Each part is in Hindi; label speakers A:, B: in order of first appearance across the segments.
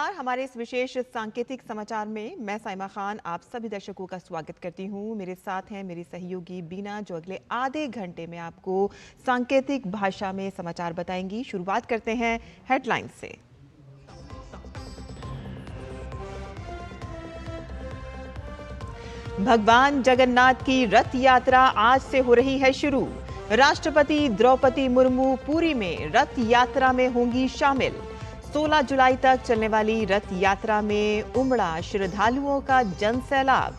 A: नमस्कार। हमारे इस विशेष सांकेतिक समाचार में मैं साइमा खान आप सभी दर्शकों का स्वागत करती हूं। मेरे साथ हैं मेरी सहयोगी बीना, जो अगले आधे घंटे में आपको सांकेतिक भाषा में समाचार बताएंगी। शुरुआत करते हैं हेडलाइन से। भगवान जगन्नाथ की रथ यात्रा आज से हो रही है शुरू। राष्ट्रपति द्रौपदी मुर्मू पुरी में रथ यात्रा में होंगी शामिल। 16 जुलाई तक चलने वाली रथ यात्रा में उमड़ा श्रद्धालुओं का जनसैलाब।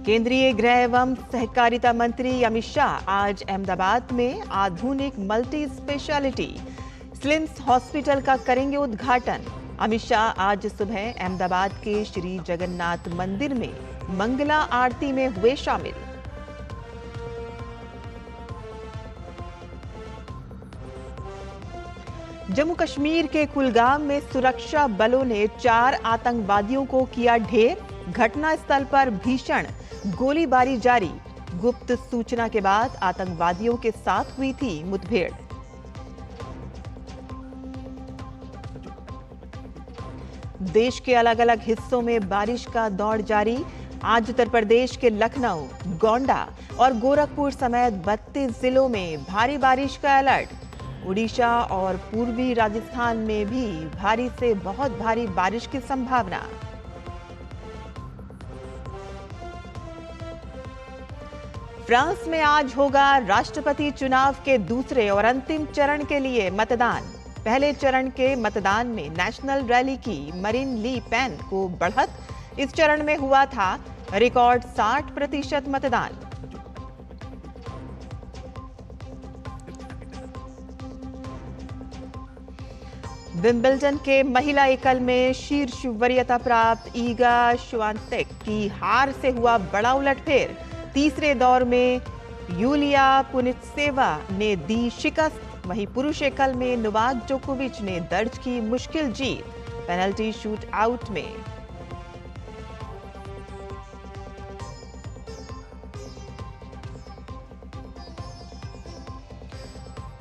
A: केंद्रीय गृह एवं सहकारिता मंत्री अमित शाह आज अहमदाबाद में आधुनिक मल्टी स्पेशलिटी स्लिम्स हॉस्पिटल का करेंगे उद्घाटन। अमित शाह आज सुबह अहमदाबाद के श्री जगन्नाथ मंदिर में मंगला आरती में हुए शामिल। जम्मू कश्मीर के कुलगाम में सुरक्षा बलों ने 4 आतंकवादियों को किया ढेर। घटनास्थल पर भीषण गोलीबारी जारी। गुप्त सूचना के बाद आतंकवादियों के साथ हुई थी मुठभेड़। देश के अलग अलग हिस्सों में बारिश का दौर जारी। आज उत्तर प्रदेश के लखनऊ, गोंडा और गोरखपुर समेत 32 जिलों में भारी बारिश का अलर्ट। उड़ीसा और पूर्वी राजस्थान में भी भारी से बहुत भारी बारिश की संभावना। फ्रांस में आज होगा राष्ट्रपति चुनाव के दूसरे और अंतिम चरण के लिए मतदान। पहले चरण के मतदान में नेशनल रैली की मरीन ली पेन को बढ़त। इस चरण में हुआ था रिकॉर्ड 60% मतदान। विंबलडन के महिला एकल में शीर्ष वरीयता प्राप्त ईगा श्वांतेक की हार से हुआ बड़ा उलटफेर। तीसरे दौर में यूलिया पुनित्सेवा ने दी शिकस्त। वहीं पुरुष एकल में नोवाक जोकोविच ने दर्ज की मुश्किल जीत पेनल्टी शूट आउट में।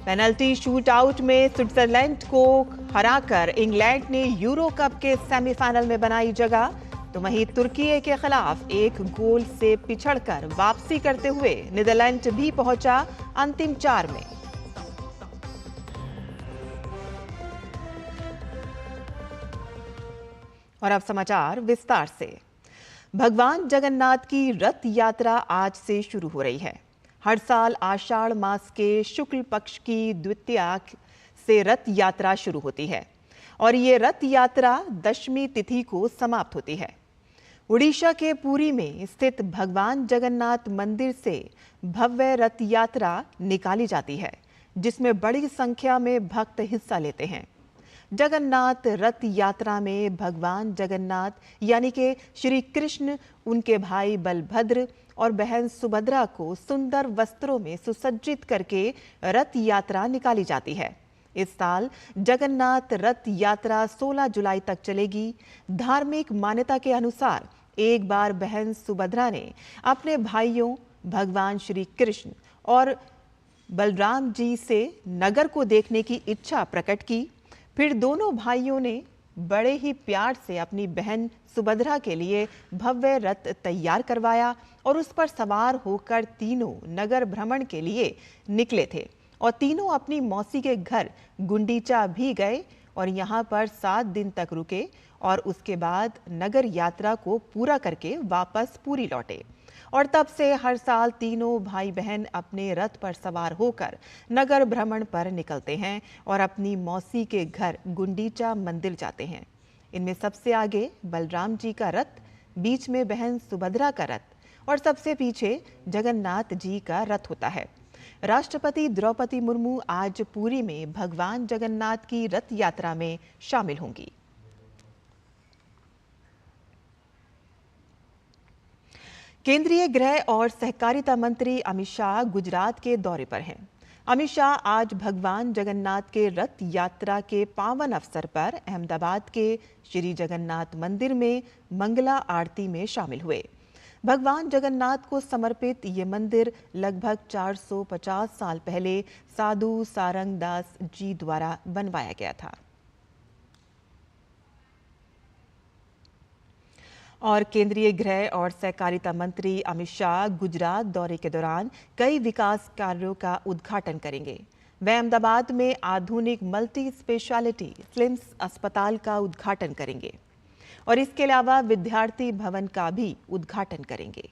A: पेनल्टी शूट आउट में स्विट्जरलैंड को हराकर इंग्लैंड ने यूरो कप के सेमीफाइनल में बनाई जगह। तो वहीं तुर्की के खिलाफ 1 गोल से पिछड़कर वापसी करते हुए नीदरलैंड भी पहुंचा अंतिम 4 में। और अब समाचार विस्तार से। भगवान जगन्नाथ की रथ यात्रा आज से शुरू हो रही है। हर साल आषाढ़ मास के शुक्ल पक्ष की द्वितीया से रथ यात्रा शुरू होती है और ये रथ यात्रा दशमी तिथि को समाप्त होती है। उड़ीसा के पुरी में स्थित भगवान जगन्नाथ मंदिर से भव्य रथ यात्रा निकाली जाती है, जिसमें बड़ी संख्या में भक्त हिस्सा लेते हैं। जगन्नाथ रथ यात्रा में भगवान जगन्नाथ यानी कि श्री कृष्ण, उनके भाई बलभद्र और बहन सुभद्रा को सुंदर वस्त्रों में सुसज्जित करके रथ यात्रा निकाली जाती है। इस साल जगन्नाथ रथ यात्रा 16 जुलाई तक चलेगी। धार्मिक मान्यता के अनुसार एक बार बहन सुभद्रा ने अपने भाइयों भगवान श्री कृष्ण और बलराम जी से नगर को देखने की इच्छा प्रकट की। फिर दोनों भाइयों ने बड़े ही प्यार से अपनी बहन सुभद्रा के लिए भव्य रथ तैयार करवाया और उस पर सवार होकर तीनों नगर भ्रमण के लिए निकले थे और तीनों अपनी मौसी के घर गुंडीचा भी गए और यहाँ पर 7 दिन तक रुके और उसके बाद नगर यात्रा को पूरा करके वापस पुरी लौटे। और तब से हर साल तीनों भाई बहन अपने रथ पर सवार होकर नगर भ्रमण पर निकलते हैं और अपनी मौसी के घर गुंडीचा मंदिर जाते हैं। इनमें सबसे आगे बलराम जी का रथ, बीच में बहन सुभद्रा का रथ और सबसे पीछे जगन्नाथ जी का रथ होता है। राष्ट्रपति द्रौपदी मुर्मू आज पुरी में भगवान जगन्नाथ की रथ यात्रा में शामिल होंगी। केंद्रीय गृह और सहकारिता मंत्री अमित शाह गुजरात के दौरे पर हैं। अमित शाह आज भगवान जगन्नाथ के रथ यात्रा के पावन अवसर पर अहमदाबाद के श्री जगन्नाथ मंदिर में मंगला आरती में शामिल हुए। भगवान जगन्नाथ को समर्पित ये मंदिर लगभग 450 साल पहले साधु सारंग दास जी द्वारा बनवाया गया था। और केंद्रीय गृह और सहकारिता मंत्री अमित शाह गुजरात दौरे के दौरान कई विकास कार्यों का उद्घाटन करेंगे। वे अहमदाबाद में आधुनिक मल्टी स्पेशलिटी स्लिम्स अस्पताल का उद्घाटन करेंगे और इसके अलावा विद्यार्थी भवन का भी उद्घाटन करेंगे।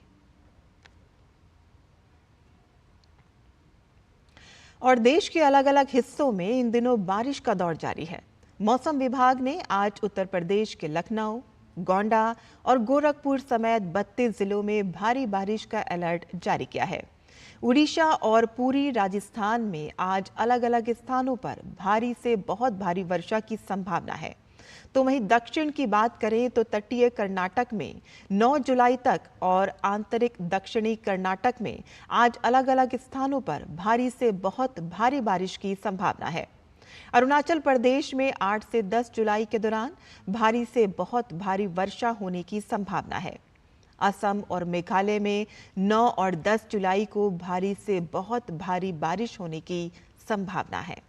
A: और देश के अलग अलग हिस्सों में इन दिनों बारिश का दौर जारी है। मौसम विभाग ने आज उत्तर प्रदेश के लखनऊ, गोंडा और गोरखपुर समेत 32 जिलों में भारी बारिश का अलर्ट जारी किया है। उड़ीसा और पूरी राजस्थान में आज अलग अलग स्थानों पर भारी से बहुत भारी वर्षा की संभावना है। तो वहीं दक्षिण की बात करें तो तटीय कर्नाटक में 9 जुलाई तक और आंतरिक दक्षिणी कर्नाटक में आज अलग अलग स्थानों पर भारी से बहुत भारी बारिश की संभावना है। अरुणाचल प्रदेश में 8 से 10 जुलाई के दौरान भारी से बहुत भारी वर्षा होने की संभावना है। असम और मेघालय में 9 और 10 जुलाई को भारी से बहुत भारी बारिश होने की संभावना है।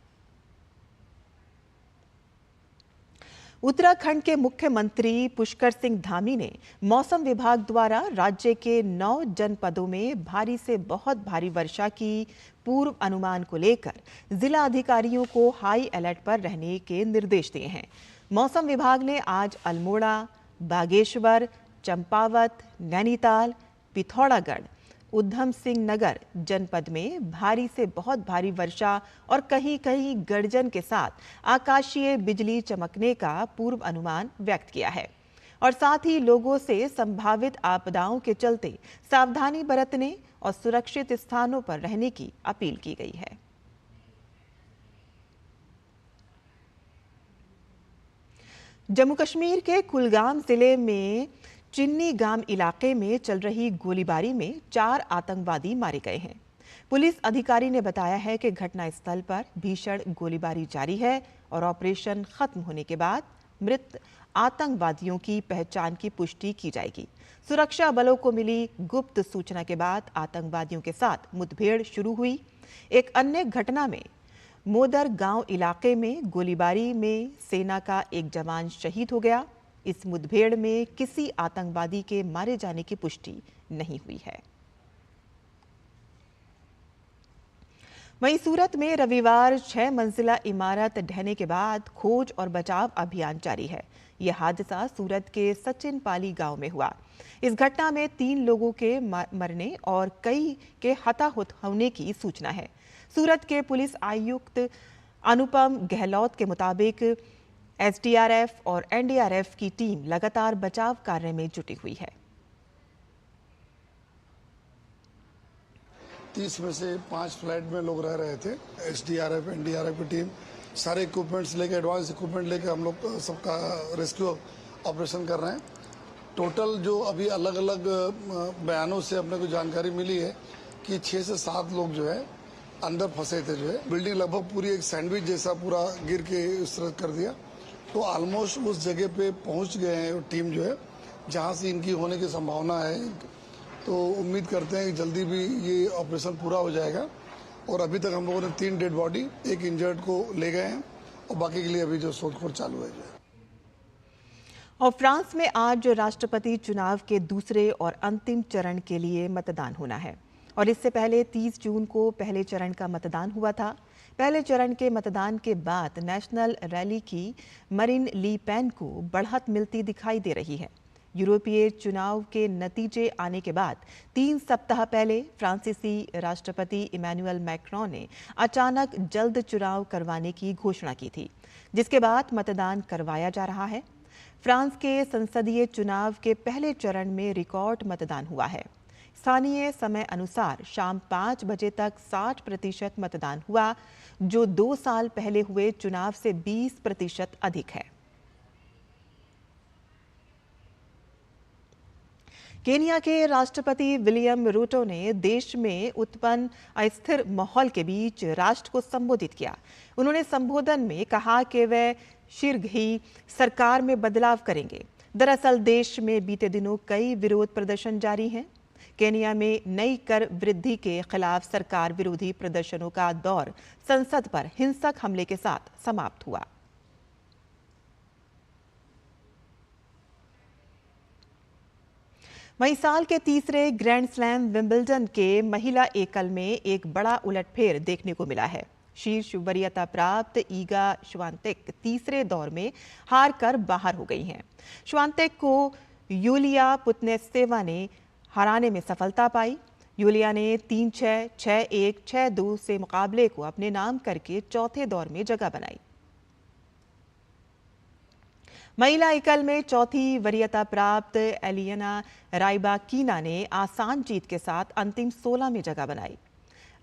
A: उत्तराखंड के मुख्यमंत्री पुष्कर सिंह धामी ने मौसम विभाग द्वारा राज्य के 9 जनपदों में भारी से बहुत भारी वर्षा की पूर्व अनुमान को लेकर जिला अधिकारियों को हाई अलर्ट पर रहने के निर्देश दिए हैं। मौसम विभाग ने आज अल्मोड़ा, बागेश्वर, चंपावत, नैनीताल, पिथौरागढ़, उधम सिंह नगर जनपद में भारी से बहुत भारी वर्षा और कहीं कहीं गर्जन के साथ आकाशीय बिजली चमकने का पूर्व अनुमान व्यक्त किया है और साथ ही लोगों से संभावित आपदाओं के चलते सावधानी बरतने और सुरक्षित स्थानों पर रहने की अपील की गई है। जम्मू कश्मीर के कुलगाम जिले में चिन्नी गांव इलाके में चल रही गोलीबारी में 4 आतंकवादी मारे गए हैं। पुलिस अधिकारी ने बताया है कि घटनास्थल पर भीषण गोलीबारी जारी है और ऑपरेशन खत्म होने के बाद मृत आतंकवादियों की पहचान की पुष्टि की जाएगी। सुरक्षा बलों को मिली गुप्त सूचना के बाद आतंकवादियों के साथ मुठभेड़ शुरू हुई। एक अन्य घटना में मोदर गांव इलाके में गोलीबारी में सेना का एक जवान शहीद हो गया। इस मुठभेड़ में किसी आतंकवादी के मारे जाने की पुष्टि नहीं हुई है। वहीं सूरत में रविवार 6 मंजिला इमारत ढहने के बाद खोज और बचाव अभियान जारी है। यह हादसा सूरत के सचिन पाली गांव में हुआ। इस घटना में 3 लोगों के मरने और कई के हताहत होने की सूचना है। सूरत के पुलिस आयुक्त अनुपम गहलोत के मुताबिक एसडीआरएफ और एनडीआरएफ की टीम लगातार बचाव कार्य में जुटी हुई है।
B: 30 में से 5 फ्लैट में लोग रह रहे थे। एसडीआरएफ एनडीआरएफ की टीम सारे इक्विपमेंट्स लेके, एडवांस इक्विपमेंट लेके हम लोग सबका रेस्क्यू ऑपरेशन कर रहे हैं। टोटल जो अभी अलग अलग बयानों से अपने को जानकारी मिली है कि 6 से 7 लोग जो है अंदर फंसे थे। जो है बिल्डिंग लगभग पूरी एक सैंडविच जैसा पूरा गिर के इस तरह कर दिया। तो ऑलमोस्ट उस जगह पे पहुंच गए हैं टीम जो है जहां से इनकी होने की संभावना है। तो उम्मीद करते हैं कि जल्दी भी ये ऑपरेशन पूरा हो जाएगा। और अभी तक हम लोगों ने 3 डेड बॉडी, 1 इंजर्ड को ले गए हैं और बाकी के लिए अभी जो शोधखोज चालू है।
A: और फ्रांस में आज राष्ट्रपति चुनाव के दूसरे और अंतिम चरण के लिए मतदान होना है और इससे पहले 30 जून को पहले चरण का मतदान हुआ था। पहले चरण के मतदान के बाद नेशनल रैली की मरीन ली पेन को बढ़त मिलती दिखाई दे रही है। यूरोपीय चुनाव के नतीजे आने के बाद 3 सप्ताह पहले फ्रांसीसी राष्ट्रपति इमैनुअल मैक्रोन ने अचानक जल्द चुनाव करवाने की घोषणा की थी, जिसके बाद मतदान करवाया जा रहा है। फ्रांस के संसदीय चुनाव के पहले चरण में रिकॉर्ड मतदान हुआ है। स्थानीय समय अनुसार शाम 5 बजे तक 60% मतदान हुआ, जो 2 साल पहले हुए चुनाव से 20% अधिक है। केनिया के राष्ट्रपति विलियम रूटो ने देश में उत्पन्न अस्थिर माहौल के बीच राष्ट्र को संबोधित किया। उन्होंने संबोधन में कहा कि वे शीघ्र ही सरकार में बदलाव करेंगे। दरअसल देश में बीते दिनों कई विरोध प्रदर्शन जारी हैं। केनिया में नई कर वृद्धि के खिलाफ सरकार विरोधी प्रदर्शनों का दौर संसद पर हिंसक हमले के साथ समाप्त हुआ। वहीं साल के तीसरे ग्रैंड स्लैम विंबलडन के महिला एकल में एक बड़ा उलटफेर देखने को मिला है। शीर्ष वरीयता प्राप्त ईगा श्वांतेक तीसरे दौर में हार कर बाहर हो गई हैं। श्वांतेक को यूलिया पुतनेत्सेवा ने हराने में सफलता पाई। यूलिया ने 3-6, 6-1, 6-2 से मुकाबले को अपने नाम करके चौथे दौर में जगह बनाई। महिला एकल में चौथी वरीयता प्राप्त एलियना राइबाकिना ने आसान जीत के साथ अंतिम 16 में जगह बनाई।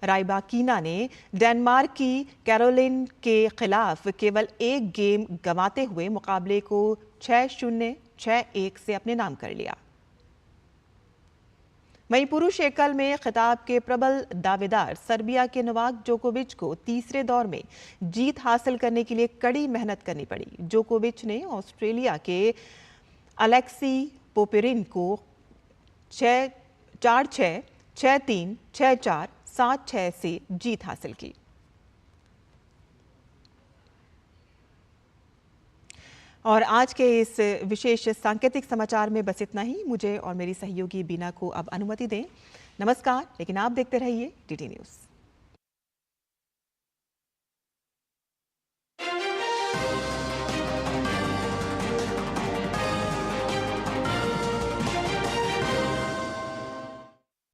A: राइबाकिना ने डेनमार्क की कैरोलिन के खिलाफ केवल एक गेम गंवाते हुए मुकाबले को 6-0, 6-1 से अपने नाम कर लिया। वहीं पुरुष एकल में खिताब के प्रबल दावेदार सर्बिया के नोवाक जोकोविच को तीसरे दौर में जीत हासिल करने के लिए कड़ी मेहनत करनी पड़ी। जोकोविच ने ऑस्ट्रेलिया के अलेक्सी पोपेरिन को 4-6, 6-3, 6-4, 7-6 से जीत हासिल की। और आज के इस विशेष सांकेतिक समाचार में बस इतना ही। मुझे और मेरी सहयोगी बीना को अब अनुमति दें। नमस्कार, लेकिन आप देखते रहिए DD न्यूज़।